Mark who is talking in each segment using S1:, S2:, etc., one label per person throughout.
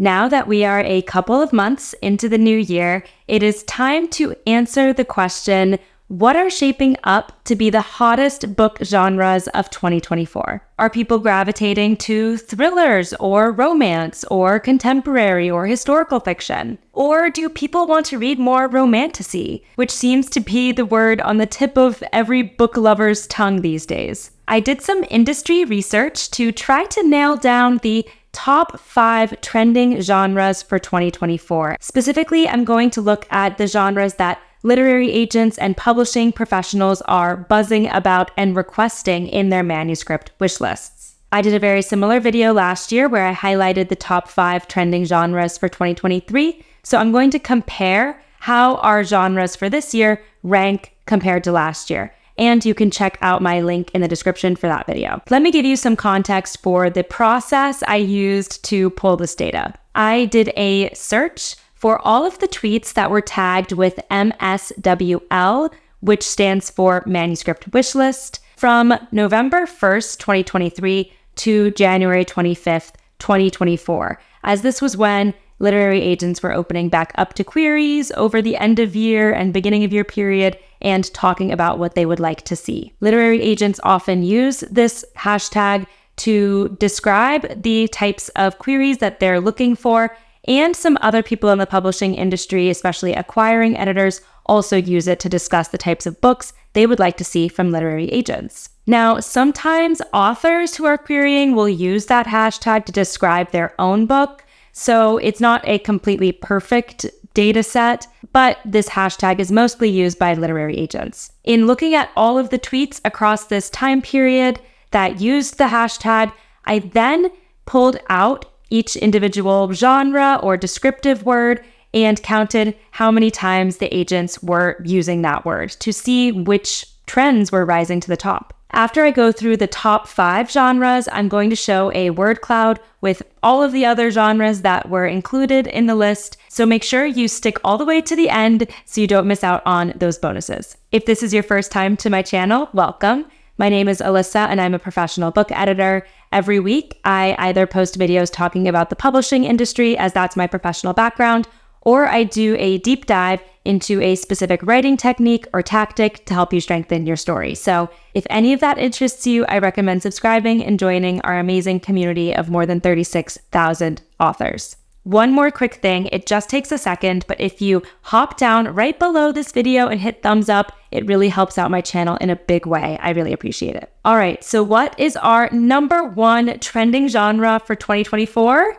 S1: Now that we are a couple of months into the new year, it is time to answer the question, what are shaping up to be the hottest book genres of 2024? Are people gravitating to thrillers or romance or contemporary or historical fiction? Or do people want to read more romantasy, which seems to be the word on the tip of every book lover's tongue these days? I did some industry research to try to nail down the top 5 trending genres for 2024. Specifically, I'm going to look at the genres that literary agents and publishing professionals are buzzing about and requesting in their manuscript wish lists. I did a very similar video last year where I highlighted the top 5 trending genres for 2023. So I'm going to compare how our genres for this year rank compared to last year. And you can check out my link in the description for that video. Let me give you some context for the process I used to pull this data. I did a search for all of the tweets that were tagged with MSWL, which stands for Manuscript Wishlist, from November 1st, 2023 to January 25th, 2024, as this was when literary agents were opening back up to queries over the end of year and beginning of year period and talking about what they would like to see. Literary agents often use this hashtag to describe the types of queries that they're looking for, and some other people in the publishing industry, especially acquiring editors, also use it to discuss the types of books they would like to see from literary agents. Now, sometimes authors who are querying will use that hashtag to describe their own book, so it's not a completely perfect data set, but this hashtag is mostly used by literary agents. In looking at all of the tweets across this time period that used the hashtag, I then pulled out each individual genre or descriptive word and counted how many times the agents were using that word to see which trends were rising to the top. After I go through the top 5 genres, I'm going to show a word cloud with all of the other genres that were included in the list, so make sure you stick all the way to the end so you don't miss out on those bonuses. If this is your first time to my channel, welcome. My name is Alyssa and I'm a professional book editor. Every week, I either post videos talking about the publishing industry, as that's my professional background, or I do a deep dive into a specific writing technique or tactic to help you strengthen your story. So if any of that interests you, I recommend subscribing and joining our amazing community of more than 36,000 authors. One more quick thing, it just takes a second, but if you hop down right below this video and hit thumbs up, it really helps out my channel in a big way. I really appreciate it. All right, so what is our number 1 trending genre for 2024?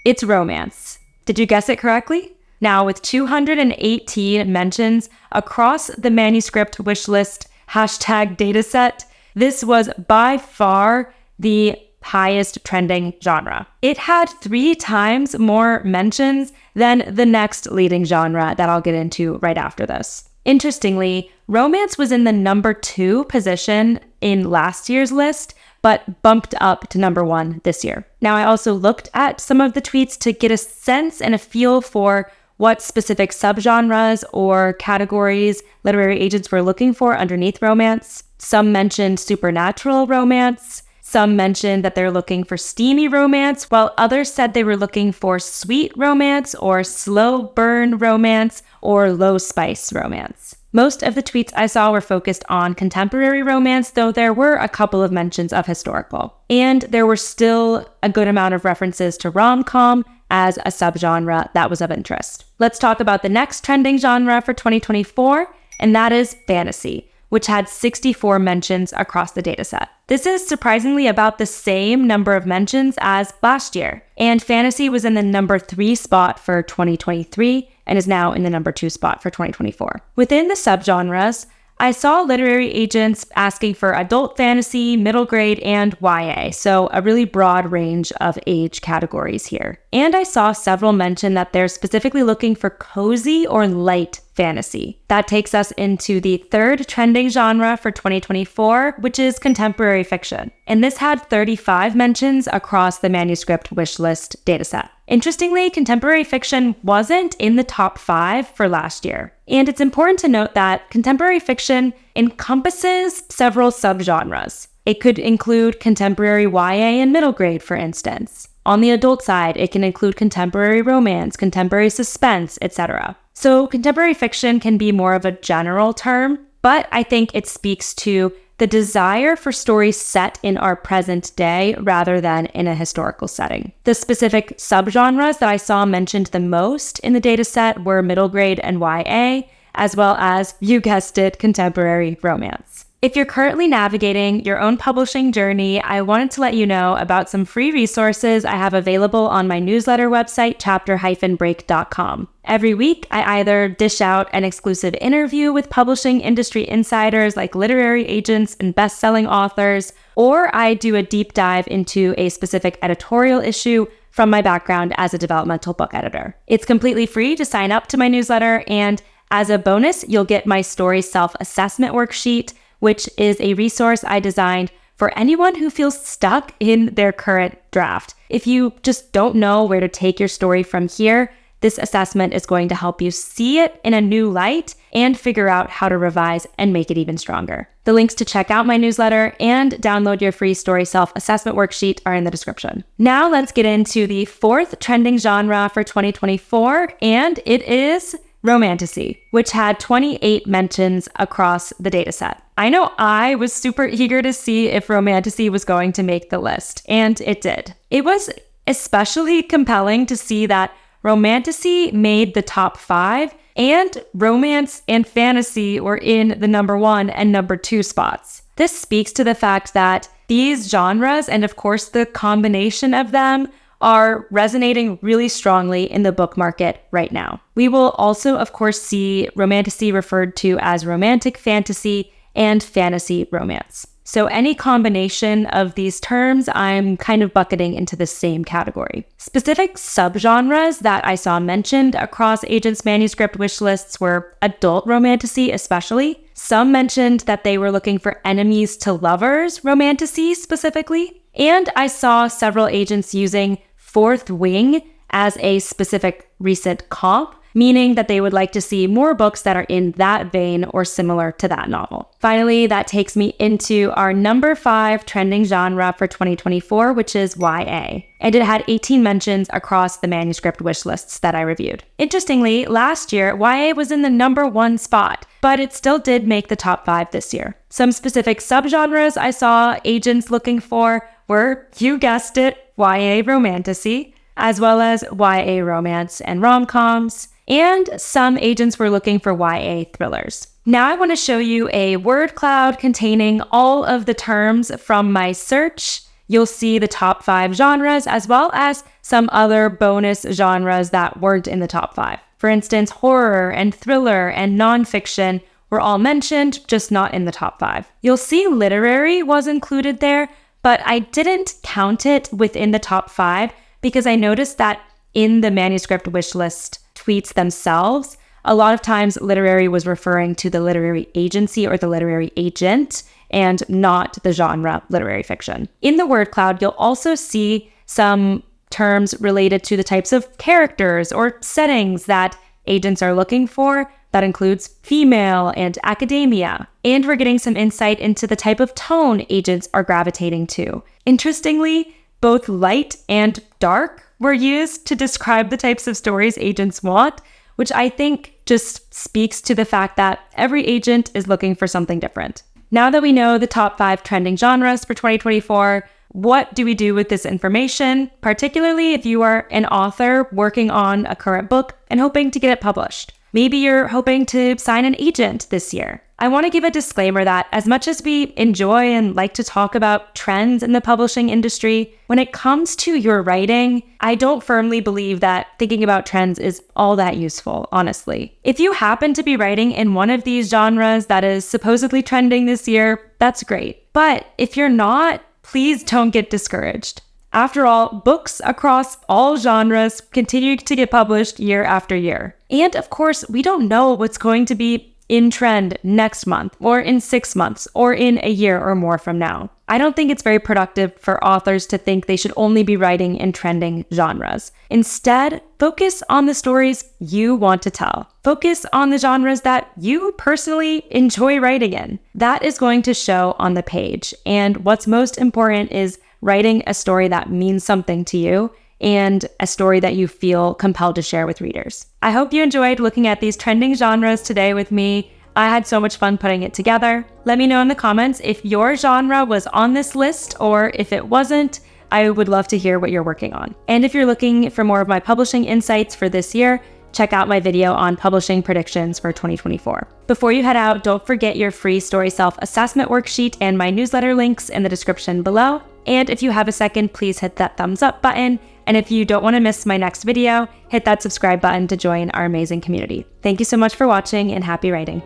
S1: It's romance. Did you guess it correctly? Now, with 218 mentions across the manuscript wishlist hashtag dataset, this was by far the highest trending genre. It had 3 times more mentions than the next leading genre that I'll get into right after this. Interestingly, romance was in the number 2 position in last year's list, but bumped up to number 1 this year. Now, I also looked at some of the tweets to get a sense and a feel for what specific subgenres or categories literary agents were looking for underneath romance. Some mentioned supernatural romance. Some mentioned that they're looking for steamy romance, while others said they were looking for sweet romance or slow burn romance or low spice romance. Most of the tweets I saw were focused on contemporary romance, though there were a couple of mentions of historical. And there were still a good amount of references to rom-com as a subgenre that was of interest. Let's talk about the next trending genre for 2024, and that is fantasy, which had 64 mentions across the dataset. This is surprisingly about the same number of mentions as last year, and fantasy was in the number 3 spot for 2023 and is now in the number 2 spot for 2024. Within the subgenres, I saw literary agents asking for adult fantasy, middle grade, and YA, so a really broad range of age categories here. And I saw several mention that they're specifically looking for cozy or light fantasy. That takes us into the 3rd trending genre for 2024, which is contemporary fiction. And this had 35 mentions across the manuscript wishlist dataset. Interestingly, contemporary fiction wasn't in the top 5 for last year. And it's important to note that contemporary fiction encompasses several subgenres. It could include contemporary YA and middle grade, for instance. On the adult side, it can include contemporary romance, contemporary suspense, etc. So contemporary fiction can be more of a general term, but I think it speaks to the desire for stories set in our present day rather than in a historical setting. The specific subgenres that I saw mentioned the most in the dataset were middle grade and YA, as well as, you guessed it, contemporary romance. If you're currently navigating your own publishing journey, I wanted to let you know about some free resources I have available on my newsletter website, chapter-break.com. Every week, I either dish out an exclusive interview with publishing industry insiders like literary agents and best-selling authors, or I do a deep dive into a specific editorial issue from my background as a developmental book editor. It's completely free to sign up to my newsletter, and as a bonus, you'll get my story self-assessment worksheet, which is a resource I designed for anyone who feels stuck in their current draft. If you just don't know where to take your story from here, this assessment is going to help you see it in a new light and figure out how to revise and make it even stronger. The links to check out my newsletter and download your free story self-assessment worksheet are in the description. Now let's get into the fourth trending genre for 2024, and it is Romantasy, which had 28 mentions across the dataset. I know I was super eager to see if Romantasy was going to make the list, and it did. It was especially compelling to see that Romantasy made the top 5, and romance and fantasy were in the number 1 and number 2 spots. This speaks to the fact that these genres, and of course the combination of them, are resonating really strongly in the book market right now. We will also, of course, see Romantasy referred to as romantic fantasy and fantasy romance. So any combination of these terms, I'm kind of bucketing into the same category. Specific subgenres that I saw mentioned across agents' manuscript wish lists were adult romantasy especially. Some mentioned that they were looking for enemies to lovers romantasy specifically. And I saw several agents using Fourth Wing as a specific recent comp, meaning that they would like to see more books that are in that vein or similar to that novel. Finally, that takes me into our number 5 trending genre for 2024, which is YA. And it had 18 mentions across the manuscript wish lists that I reviewed. Interestingly, last year, YA was in the number 1 spot, but it still did make the top 5 this year. Some specific subgenres I saw agents looking for were, you guessed it, YA romantasy, as well as YA romance and rom-coms, and some agents were looking for YA thrillers. Now I want to show you a word cloud containing all of the terms from my search. You'll see the top 5 genres as well as some other bonus genres that weren't in the top 5. For instance, horror and thriller and nonfiction were all mentioned, just not in the top 5. You'll see literary was included there, but I didn't count it within the top 5 because I noticed that in the manuscript wish list tweets themselves, a lot of times literary was referring to the literary agency or the literary agent and not the genre literary fiction. In the word cloud, you'll also see some terms related to the types of characters or settings that agents are looking for. That includes female and academia. And we're getting some insight into the type of tone agents are gravitating to. Interestingly, both light and dark were used to describe the types of stories agents want, which I think just speaks to the fact that every agent is looking for something different. Now that we know the top 5 trending genres for 2024, what do we do with this information, particularly if you are an author working on a current book and hoping to get it published? Maybe you're hoping to sign an agent this year. I want to give a disclaimer that as much as we enjoy and like to talk about trends in the publishing industry, when it comes to your writing, I don't firmly believe that thinking about trends is all that useful, honestly. If you happen to be writing in one of these genres that is supposedly trending this year, that's great. But if you're not, please don't get discouraged. After all, books across all genres continue to get published year after year. And of course, we don't know what's going to be in trend next month, or in 6 months, or in a year or more from now. I don't think it's very productive for authors to think they should only be writing in trending genres. Instead, focus on the stories you want to tell. Focus on the genres that you personally enjoy writing in. That is going to show on the page. And what's most important is writing a story that means something to you and a story that you feel compelled to share with readers. I hope you enjoyed looking at these trending genres today with me. I had so much fun putting it together. Let me know in the comments if your genre was on this list or if it wasn't. I would love to hear what you're working on. And if you're looking for more of my publishing insights for this year, check out my video on publishing predictions for 2024. Before you head out, don't forget your free story self-assessment worksheet and my newsletter links in the description below. And if you have a second, please hit that thumbs up button. And if you don't want to miss my next video, hit that subscribe button to join our amazing community. Thank you so much for watching and happy writing.